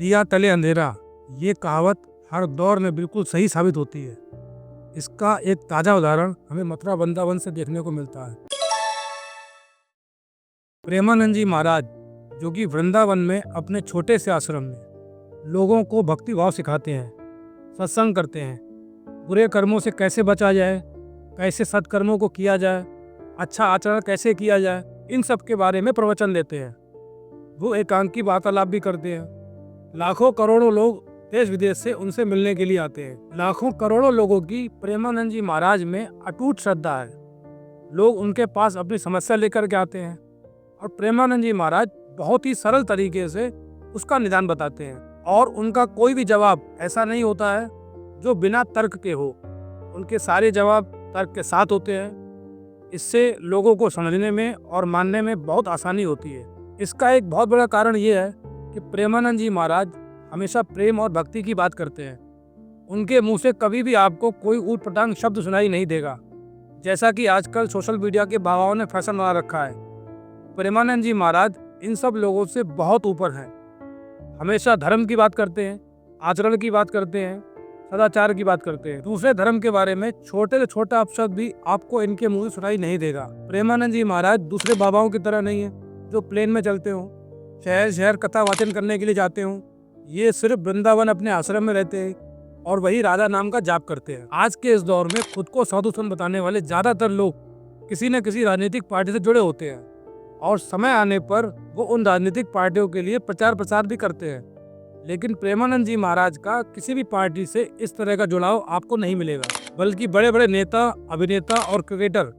दिया तले अंधेरा, ये कहावत हर दौर में बिल्कुल सही साबित होती है। इसका एक ताजा उदाहरण हमें मथुरा वृंदावन से देखने को मिलता है। प्रेमानंद जी महाराज, जो कि वृंदावन में अपने छोटे से आश्रम में लोगों को भक्ति भाव सिखाते हैं, सत्संग करते हैं, बुरे कर्मों से कैसे बचा जाए, कैसे सत्कर्मों को किया जाए, अच्छा आचरण कैसे किया जाए, इन सब के बारे में प्रवचन देते हैं। वो एकांकी वार्तालाप भी करते हैं। लाखों करोड़ों लोग देश विदेश से उनसे मिलने के लिए आते हैं। लाखों करोड़ों लोगों की प्रेमानंद जी महाराज में अटूट श्रद्धा है। लोग उनके पास अपनी समस्या लेकर के आते हैं और प्रेमानंद जी महाराज बहुत ही सरल तरीके से उसका निदान बताते हैं और उनका कोई भी जवाब ऐसा नहीं होता है जो बिना तर्क के हो। उनके सारे जवाब तर्क के साथ होते हैं। इससे लोगों को समझने में और मानने में बहुत आसानी होती है। इसका एक बहुत बड़ा कारण ये है कि प्रेमानंद जी महाराज हमेशा प्रेम और भक्ति की बात करते हैं। उनके मुंह से कभी भी आपको कोई ऊटपटांग शब्द सुनाई नहीं देगा, जैसा कि आजकल सोशल मीडिया के बाबाओं ने फैशन बना रखा है। प्रेमानंद जी महाराज इन सब लोगों से बहुत ऊपर हैं। हमेशा धर्म की बात करते हैं, आचरण की बात करते हैं, सदाचार की बात करते हैं। दूसरे धर्म के बारे में छोटे से छोटा अपशब्द भी आपको इनके मुंह से सुनाई नहीं देगा। प्रेमानंद जी महाराज दूसरे बाबाओं की तरह नहीं है जो प्लेन में चलते हो, शहर शहर कथा वाचन करने के लिए जाते हो। ये सिर्फ वृंदावन अपने आश्रम में रहते हैं और वही राधा नाम का जाप करते हैं। आज के इस दौर में खुद को साधु संत बताने वाले ज्यादातर लोग किसी न किसी राजनीतिक पार्टी से जुड़े होते हैं और समय आने पर वो उन राजनीतिक पार्टियों के लिए प्रचार प्रसार भी करते हैं। लेकिन प्रेमानंद जी महाराज का किसी भी पार्टी से इस तरह का जुड़ाव आपको नहीं मिलेगा, बल्कि बड़े बड़े नेता, अभिनेता और क्रिकेटर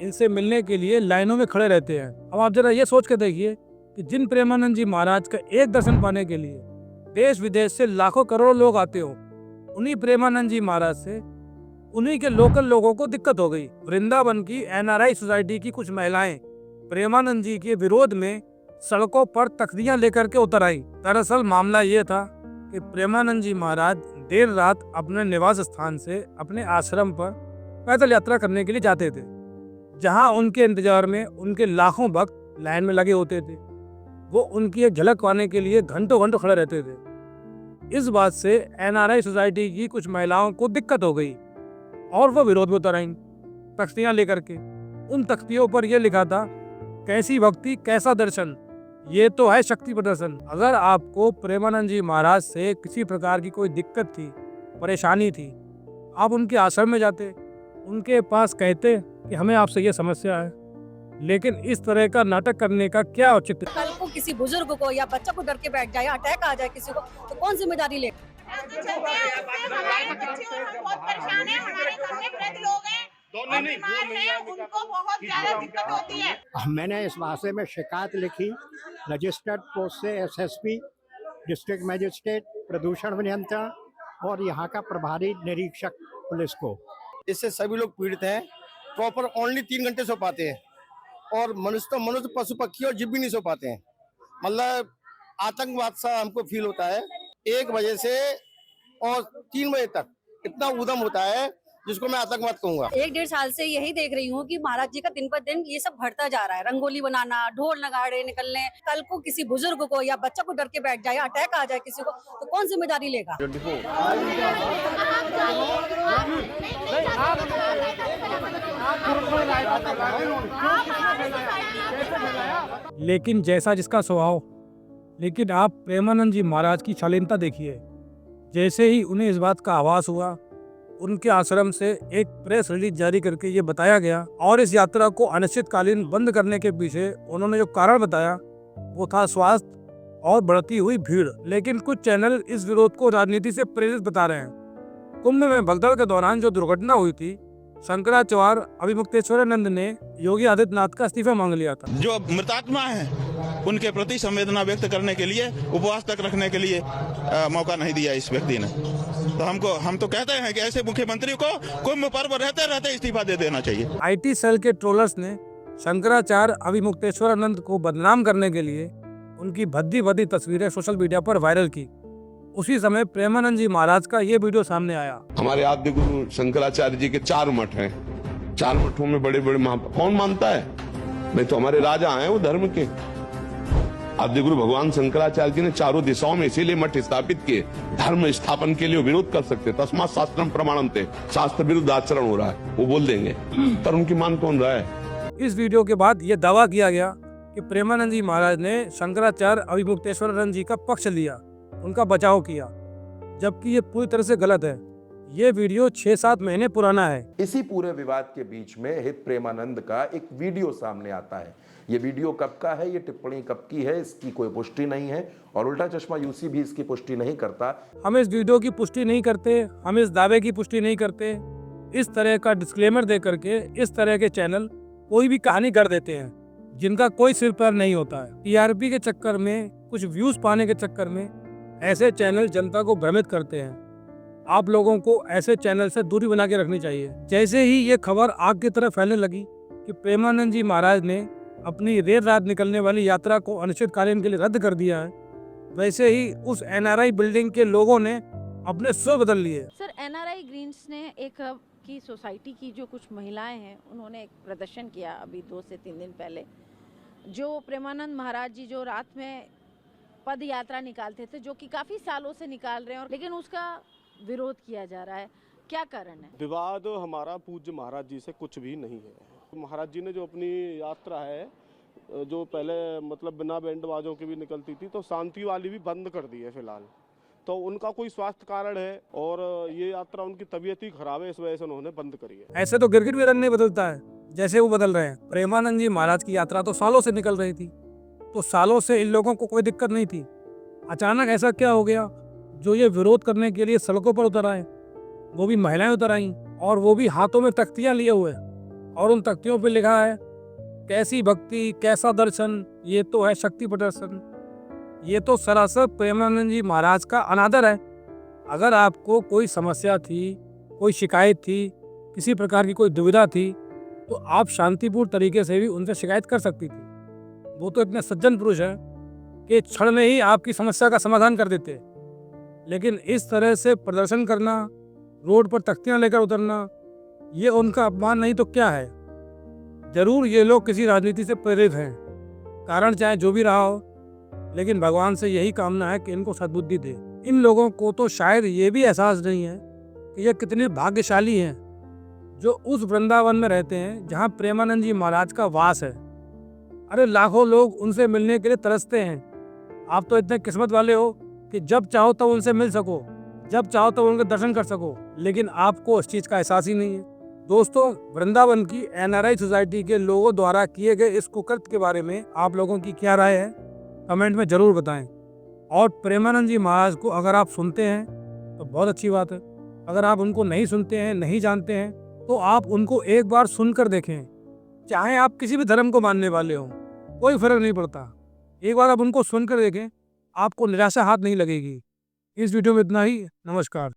इनसे मिलने के लिए लाइनों में खड़े रहते हैं। अब आप जरा ये सोच के देखिए कि जिन प्रेमानंद जी महाराज का एक दर्शन पाने के लिए देश विदेश से लाखों करोड़ों लोग आते हो, उन्हीं प्रेमानंद जी महाराज से उन्हीं के लोकल लोगों को दिक्कत हो गई। वृंदावन की एनआरआई सोसाइटी की कुछ महिलाएं प्रेमानंद जी के विरोध में सड़कों पर तख्तियां लेकर के उतर आई। दरअसल मामला ये था कि प्रेमानंद जी महाराज देर रात अपने निवास स्थान से अपने आश्रम पर पैदल यात्रा करने के लिए जाते थे, जहां उनके इंतजार में उनके लाखों भक्त लाइन में लगे होते थे। वो उनकी एक झलक पाने के लिए घंटों घंटों खड़े रहते थे। इस बात से एनआरआई सोसाइटी की कुछ महिलाओं को दिक्कत हो गई और वो विरोध में उतर आईं तख्तियां लेकर के। उन तख्तियों पर यह लिखा था, कैसी भक्ति कैसा दर्शन, ये तो है शक्ति प्रदर्शन। अगर आपको प्रेमानंद जी महाराज से किसी प्रकार की कोई दिक्कत थी, परेशानी थी, आप उनके आश्रम में जाते, उनके पास कहते कि हमें आपसे ये समस्या है। लेकिन इस तरह का नाटक करने का क्या औचित्य? कल को किसी बुजुर्ग को या बच्चा को डर के बैठ जाए, अटैक आ जाए किसी को, तो कौन जिम्मेदारी ले? मैंने इस मामले में शिकायत लिखी रजिस्टर्ड पोस्ट से एसएसपी, डिस्ट्रिक्ट मजिस्ट्रेट, प्रदूषण नियंत्रण और यहाँ का प्रभारी निरीक्षक पुलिस को। इससे सभी लोग पीड़ित हैं। प्रॉपर ओनली 3 घंटे सो पाते हैं और मनुष्य तो मनुष्य, पशु पक्षी और जीव भी नहीं सो पाते हैं। मतलब आतंकवाद सा हमको फील होता है। 1 बजे से और 3 बजे तक इतना उद्यम होता है जिसको मैं आतंकवाद कहूँगा। 1-1.5 साल से यही देख रही हूँ कि महाराज जी का दिन पर दिन ये सब बढ़ता जा रहा है। रंगोली बनाना, ढोल नगाड़े निकलने, कल को किसी बुजुर्ग को या बच्चा को डर के बैठ जाए, अटैक आ जाए किसी को, तो कौन जिम्मेदारी लेगा? लेकिन जैसा जिसका स्वभाव। लेकिन आप प्रेमानंद जी महाराज की शालीनता देखिए। जैसे ही उन्हें इस बात का आभास हुआ, उनके आश्रम से एक प्रेस रिलीज जारी करके ये बताया गया और इस यात्रा को अनिश्चितकालीन बंद करने के पीछे उन्होंने जो कारण बताया वो था स्वास्थ्य और बढ़ती हुई भीड़। लेकिन कुछ चैनल इस विरोध को राजनीति से प्रेरित बता रहे हैं। कुंभ में भगदड़ के दौरान जो दुर्घटना हुई थी, शंकराचार्य अभिमुक्तेश्वरानंद ने योगी आदित्यनाथ का इस्तीफा मांग लिया था। जो मृतात्मा है उनके प्रति संवेदना व्यक्त करने के लिए उपवास तक रखने के लिए मौका नहीं दिया इस व्यक्ति ने। तो हम तो कहते हैं कि ऐसे मुख्यमंत्री को कुंभ पर्व रहते रहते इस्तीफा दे देना चाहिए। आईटी सेल के ट्रोलर्स ने शंकराचार्य अभिमुक्तेश्वरानंद को बदनाम करने के लिए उनकी भद्दी भद्दी तस्वीरें सोशल मीडिया पर वायरल की। उसी समय प्रेमानंद जी महाराज का ये वीडियो सामने आया। हमारे आद्य गुरु शंकराचार्य जी के 4 मठ हैं। 4 मठों में बड़े बड़े कौन मानता है? नहीं तो हमारे राजा हैं वो धर्म के। आदिगुरु भगवान शंकराचार्य जी ने चारों दिशाओं में इसीलिए मठ स्थापित किए, धर्म स्थापन के लिए विरोध कर सकते, तस्मात् शास्त्रम प्रमाणम थे, शास्त्र विरुद्ध आचरण हो रहा है वो बोल देंगे, पर उनकी मान कौन रहा है। इस वीडियो के बाद ये दावा किया गया कि प्रेमानंद जी महाराज ने शंकराचार्य अभिमुक्तेश्वरानंद जी का पक्ष लिया, उनका बचाव किया, जबकि ये पूरी तरह से गलत है। ये वीडियो 6-7 महीने पुराना है। इसी पूरे विवाद के बीच में हित प्रेमानंद का एक वीडियो सामने आता है। ये वीडियो कब का है, ये टिप्पणी कब की है, इसकी कोई पुष्टि नहीं है और उल्टा चश्मा यूसी भी इसकी पुष्टि नहीं करता। हम इस वीडियो की पुष्टि नहीं करते, हम इस दावे की पुष्टि नहीं करते। इस तरह का डिस्क्लेमर दे करके इस तरह के चैनल कोई भी कहानी कर देते हैं जिनका कोई सिर पैर नहीं होता है। टीआरपी के चक्कर में, कुछ व्यूज पाने के चक्कर में ऐसे चैनल जनता को भ्रमित करते हैं। आप लोगों को ऐसे चैनल से दूरी बना के रखनी चाहिए। जैसे ही ये खबर आग की तरह फैलने लगी कि प्रेमानंद जी महाराज ने अपनी देर रात निकलने वाली यात्रा को अनिश्चितकालीन के लिए रद्द कर दिया है, वैसे ही उस एनआरआई बिल्डिंग के लोगों ने अपने स्वर बदल लिए। सर, एनआरआई ग्रीन्स ने एक की सोसाइटी की जो कुछ महिलाएं हैं उन्होंने एक प्रदर्शन किया अभी 2 से 3 दिन पहले, जो प्रेमानंद महाराज जी जो रात में पद यात्रा निकालते थे, जो कि काफी सालों से निकाल रहे हैं, और लेकिन उसका विरोध किया जा रहा है, क्या कारण है? विवाद हमारा पूज्य महाराज जी से कुछ भी नहीं है। महाराज जी ने जो अपनी यात्रा है, जो पहले मतलब बिना बैंड बाजों की भी निकलती थी, तो शांति वाली भी बंद कर दी है फिलहाल। तो उनका कोई स्वास्थ्य कारण है और ये यात्रा उनकी तबीयत ही खराब है, इस वजह से उन्होंने बंद करी है। ऐसे तो गिरगिट भी रंग नहीं बदलता है जैसे वो बदल रहे हैं। प्रेमानंद जी महाराज की यात्रा तो सालों से निकल रही थी, तो सालों से इन लोगों को कोई दिक्कत नहीं थी। अचानक ऐसा क्या हो गया जो ये विरोध करने के लिए सड़कों पर उतर आए? वो भी महिलाएं उतर आई, और वो भी हाथों में तख्तियां लिए हुए, और उन तख्तियों पे लिखा है कैसी भक्ति, कैसा दर्शन, ये तो है शक्ति प्रदर्शन। ये तो सरासर प्रेमानंद जी महाराज का अनादर है। अगर आपको कोई समस्या थी, कोई शिकायत थी, किसी प्रकार की कोई दुविधा थी, तो आप शांतिपूर्ण तरीके से भी उनसे शिकायत कर सकती थी। वो तो इतने सज्जन पुरुष हैं कि क्षण में ही आपकी समस्या का समाधान कर देते। लेकिन इस तरह से प्रदर्शन करना, रोड पर तख्तियां लेकर उतरना, ये उनका अपमान नहीं तो क्या है? जरूर ये लोग किसी राजनीति से प्रेरित हैं, कारण चाहे जो भी रहा हो, लेकिन भगवान से यही कामना है कि इनको सद्बुद्धि दे। इन लोगों को तो शायद ये भी एहसास नहीं है कि ये कितने भाग्यशाली हैं जो उस वृंदावन में रहते हैं जहाँ प्रेमानंद जी महाराज का वास है। अरे लाखों लोग उनसे मिलने के लिए तरसते हैं। आप तो इतने किस्मत वाले हो कि जब चाहो तब उनसे मिल सको, जब चाहो तब उनके दर्शन कर सको, लेकिन आपको उस चीज़ का एहसास ही नहीं है। दोस्तों, वृंदावन की एनआरआई सोसाइटी के लोगों द्वारा किए गए इस कुकृत्य के बारे में आप लोगों की क्या राय है, कमेंट में ज़रूर बताएं। और प्रेमानंद जी महाराज को अगर आप सुनते हैं तो बहुत अच्छी बात है। अगर आप उनको नहीं सुनते हैं, नहीं जानते हैं, तो आप उनको एक बार सुनकर देखें। चाहे आप किसी भी धर्म को मानने वाले हों, कोई फर्क नहीं पड़ता। एक बार आप उनको सुनकर देखें, आपको निराशा हाथ नहीं लगेगी। इस वीडियो में इतना ही। नमस्कार।